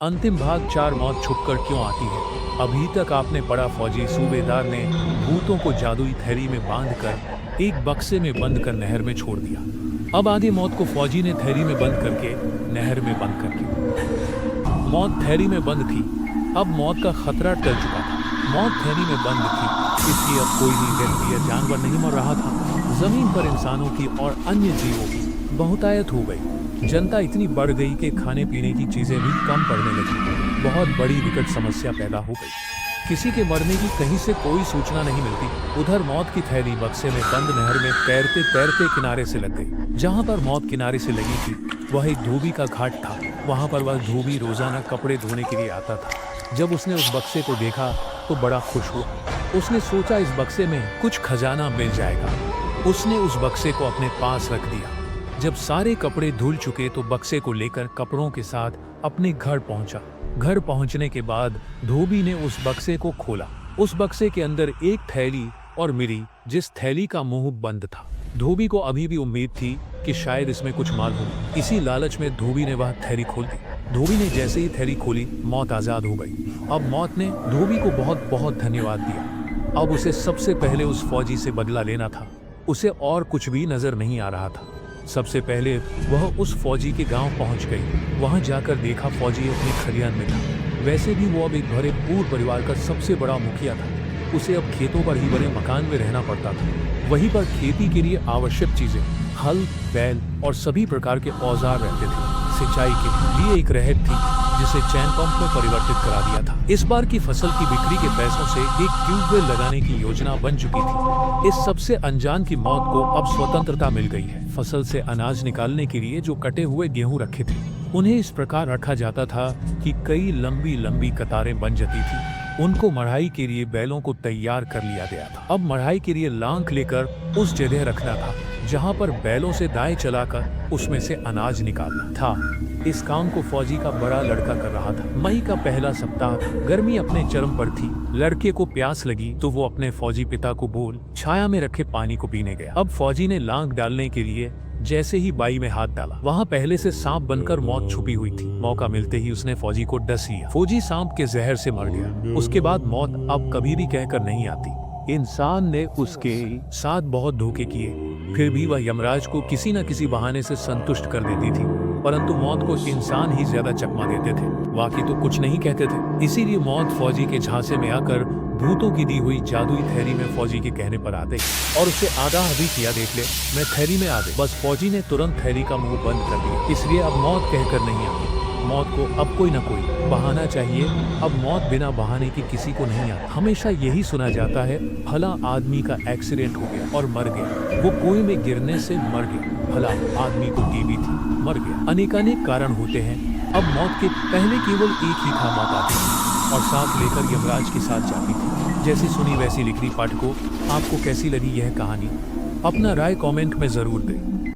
अंतिम भाग 4 मौत छुपकर क्यों आती है। अभी तक आपने पढ़ा फौजी सूबेदार ने भूतों को जादुई थैली में बांधकर एक बक्से में बंद कर नहर में छोड़ दिया। अब आगे मौत को फौजी ने थैली में बंद करके नहर में बंद करके। मौत थैली में बंद थी। अब मौत का खतरा टल चुका था। मौत थैली में बंद थी, इसलिए अब कोई भी व्यक्ति या जानवर नहीं मर रहा था। जमीन पर इंसानों की और अन्य जीवों की बहुतायत हो गई। जनता इतनी बढ़ गई कि खाने पीने की चीजें भी कम पड़ने लगी। बहुत बड़ी विकट समस्या पैदा हो गई। किसी के मरने की कहीं से कोई सूचना नहीं मिलती। उधर मौत की थैली बक्से में बंद नहर में तैरते तैरते किनारे से लग गई। जहाँ पर मौत किनारे से लगी थी वह एक धोबी का घाट था। वहाँ पर वह धोबी रोजाना कपड़े धोने के लिए आता था। जब उसने उस बक्से को देखा तो बड़ा खुश हुआ। उसने सोचा इस बक्से में कुछ खजाना मिल जाएगा। उसने उस बक्से को अपने पास रख दिया। जब सारे कपड़े धुल चुके तो बक्से को लेकर कपड़ों के साथ अपने घर पहुंचा। घर पहुंचने के बाद धोबी ने उस बक्से को खोला। उस बक्से के अंदर एक थैली और मिली, जिस थैली का मुंह बंद था। धोबी को अभी भी उम्मीद थी कि शायद इसमें कुछ माल हो। इसी लालच में धोबी ने वह थैली खोल दी। धोबी ने जैसे ही थैली खोली, मौत आजाद हो गई। अब मौत ने धोबी को बहुत बहुत धन्यवाद दिया। अब उसे सबसे पहले उस फौजी से बदला लेना था। उसे और कुछ भी नजर नहीं आ रहा था। सबसे पहले वह उस फौजी के गांव पहुंच गई। वहां जाकर देखा फौजी अपने खलियान में था। वैसे भी वो अब एक भरे पूर्ण परिवार का सबसे बड़ा मुखिया था। उसे अब खेतों पर ही बने मकान में रहना पड़ता था। वहीं पर खेती के लिए आवश्यक चीजें, हल, बैल और सभी प्रकार के औजार रहते थे। सिंचाई के लिए एक रहर थी जिसे चैन पंप में परिवर्तित करा दिया था। इस बार की फसल की बिक्री के पैसों से एक ट्यूबवेल लगाने की योजना बन चुकी थी। इस सबसे अनजान की मौत को अब स्वतंत्रता मिल गई है। फसल से अनाज निकालने के लिए जो कटे हुए गेहूं रखे थे, उन्हें इस प्रकार रखा जाता था कि कई लंबी लंबी कतारें बन जाती थी। उनको मढ़ाई के लिए बैलों को तैयार कर लिया गया था। अब मढ़ाई के लिए लांख लेकर उस जगह रखना था जहां पर बैलों से दाएं चलाकर उसमें से अनाज निकालना था। इस काम को फौजी का बड़ा लड़का कर रहा था। मई का पहला सप्ताह, गर्मी अपने चरम पर थी। लड़के को प्यास लगी तो वो अपने फौजी पिता को बोल छाया में रखे पानी को पीने गया। अब फौजी ने लांख डालने के लिए जैसे ही बाई में हाथ डाला, वहाँ पहले से सांप बनकर मौत छुपी हुई थी। मौका मिलते ही उसने फौजी को डस लिया। फौजी सांप के जहर से मर गया। उसके बाद मौत अब कभी भी कहकर नहीं आती। इंसान ने उसके साथ बहुत धोखे किए, फिर भी वह यमराज को किसी न किसी बहाने से संतुष्ट कर देती थी। परंतु मौत को इंसान ही ज्यादा चकमा देते थे, बाकी तो कुछ नहीं कहते थे। इसीलिए मौत फौजी के झांसे में आकर भूतों की दी हुई जादुई थैली में फौजी के कहने पर आ गई और उसे आगाह भी किया, देख ले मैं थैली में आ गई। बस फौजी ने तुरंत थैली का मुंह बंद कर दिया। इसलिए अब मौत कहकर नहीं आती। मौत को अब कोई न कोई बहाना चाहिए। अब मौत बिना बहाने की किसी को नहीं आती। हमेशा यही सुना जाता है, फला आदमी का एक्सीडेंट हो गया और मर गया। वो कुएं में गिरने से मर गया। फला आदमी को टीबी थी, मर गया। अनेकानेक कारण होते हैं। अब मौत के पहले केवल एक ही था, मौत आती थी और सांप लेकर यमराज के साथ जाती थी। जैसी सुनी वैसी लिख ली। पाठकों, आपको कैसी लगी यह कहानी? अपना राय कमेंट में जरूर दें।